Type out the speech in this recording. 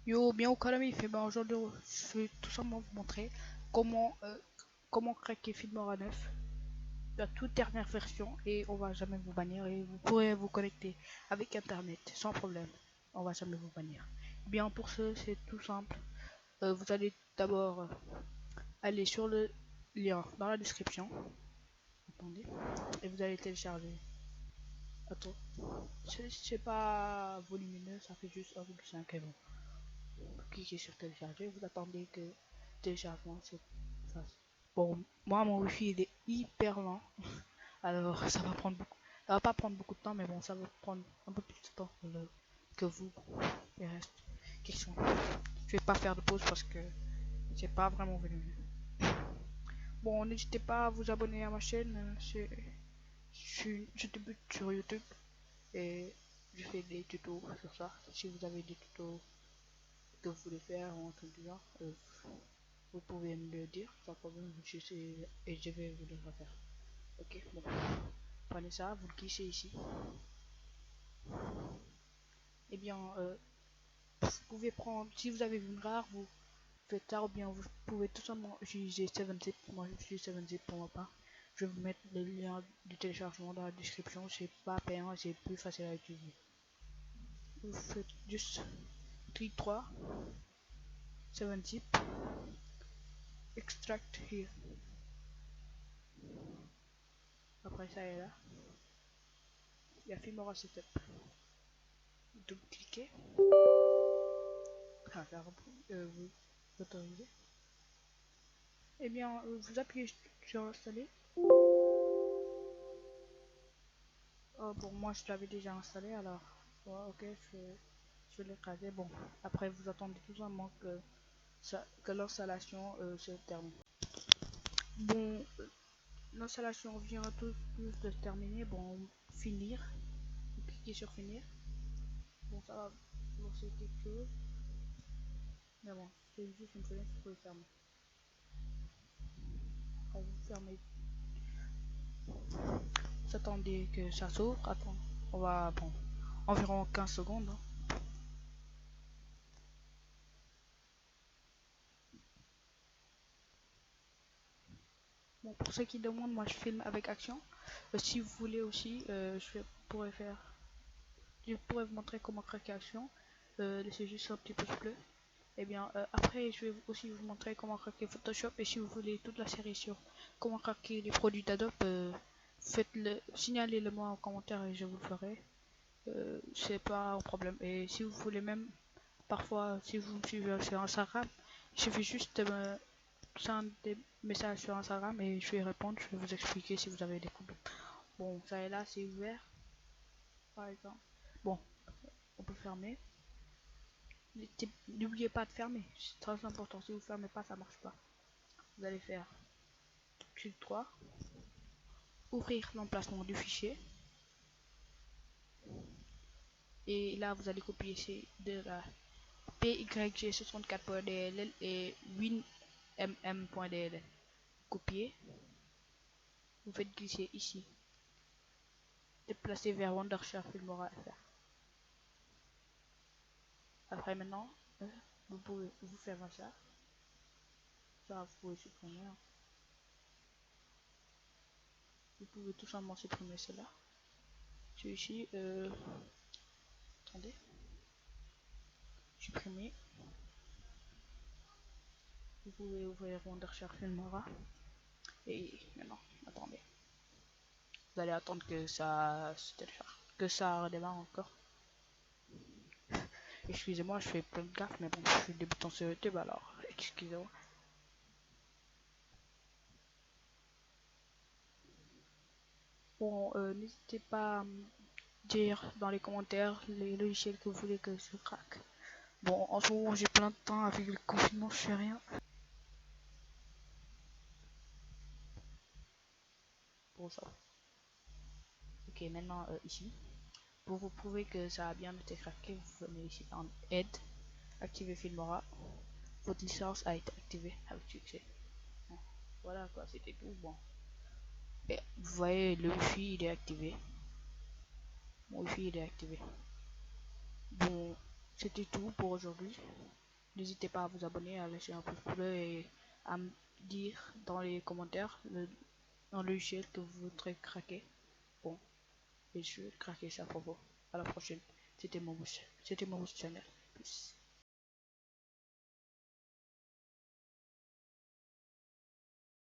Yo, bien au Konami, fait ben aujourd'hui je vais tout simplement vous montrer comment craquer Filmora 9, la toute dernière version, et on va jamais vous bannir et vous pourrez vous connecter avec internet sans problème. On va jamais vous bannir. Bien pour ce, c'est tout simple. Vous allez d'abord aller sur le lien dans la description. Attendez. Et vous allez télécharger. Attends. C'est pas volumineux, ça fait juste 1,5 et bon. Vous cliquez sur télécharger, vous attendez que le téléchargement se fasse. Bon, moi mon wifi il est hyper lent, alors ça va pas prendre beaucoup de temps, mais bon, ça va prendre un peu plus de temps que vous. Il reste question. Je vais pas faire de pause parce que c'est pas vraiment venu. Bon, n'hésitez pas à vous abonner à ma chaîne. Je débute sur YouTube et je fais des tutos sur ça. Si vous avez des tutos que vous voulez faire ou un truc du genre, vous pouvez me le dire sans problème. Je sais et je vais vous le refaire. Ok, bon. Prenez ça, vous le glissez ici. Et bien, vous pouvez prendre, si vous avez une rare, vous faites ça, ou bien vous pouvez tout simplement utiliser 7zip. Moi j'utilise 7zip pour ma part. Je vais vous mettre le lien du téléchargement dans la description. C'est pas payant, c'est plus facile à utiliser. Vous faites juste clic 3, 7zip, extract here. Après ça est là, il y a Filmora Setup. Double-cliquez. Ah, vous autorisez. Et bien, vous appuyez sur installer. Oh, pour moi, je l'avais déjà installé, alors ouais, ok, je vais l'écraser. Bon, après, vous attendez tout simplement que l'installation se termine. Bon, l'installation vient tout juste de se terminer. Bon, finir. Vous cliquez sur finir. Bon, ça va lancer quelque chose. Mais bon, c'est juste une fenêtre, vous pouvez fermer. Après, vous fermez. Vous attendez que ça s'ouvre. Attends, on va, bon, environ 15 secondes. Hein. Bon, pour ceux qui demandent, moi je filme avec action. Si vous voulez aussi, je pourrais vous montrer comment craquer action. Laissez juste un petit pouce bleu. Et bien, après, je vais aussi vous montrer comment craquer Photoshop. Et si vous voulez toute la série sur comment craquer les produits d'Adobe, signalez-le moi en commentaire et je vous le ferai. C'est pas un problème. Et si vous voulez même, parfois, si vous me suivez sur Instagram, il suffit juste de me send des messages sur Instagram et je vais répondre. Je vais vous expliquer si vous avez des problèmes. Bon, ça est là, c'est ouvert, par exemple. Bon, on peut fermer. N'oubliez pas de fermer, c'est très important. Si vous ne fermez pas, ça marche pas. Vous allez faire clic 3, ouvrir l'emplacement du fichier. Et là, vous allez copier ces de la pyg64.dll et winmm.dll. Copier. Vous faites glisser ici. Déplacer vers Wondershare Filmora FR. Après maintenant, vous pouvez vous faire ça. Ça, vous pouvez supprimer. Hein. Vous pouvez tout simplement supprimer cela. Celui-ci, attendez. Supprimer. Vous pouvez ouvrir Wondershare Filmora. Et maintenant, attendez. Vous allez attendre que ça se télécharge. Que ça redémarre encore. Excusez-moi, je fais plein de gaffes, mais bon, je suis débutant sur YouTube alors. Excusez-moi. Bon, n'hésitez pas à me dire dans les commentaires les logiciels que vous voulez que je craque. Bon, en ce moment j'ai plein de temps avec le confinement, je fais rien. Pour ça. Ok, maintenant ici, pour vous prouver que ça a bien été craqué, vous venez ici en aide, activer Filmora. Votre licence a été activée avec succès. Bon, voilà quoi, c'était tout. Bon, et vous voyez le wifi il est activé. Mon wifi il est activé. Bon, C'était tout pour aujourd'hui. N'hésitez pas à vous abonner, à lâcher un pouce bleu et à me dire dans les commentaires un logiciel que vous voudrez craquer. Bon, et je vais craquer ça pour vous. À la prochaine. C'était mon Channel. Peace.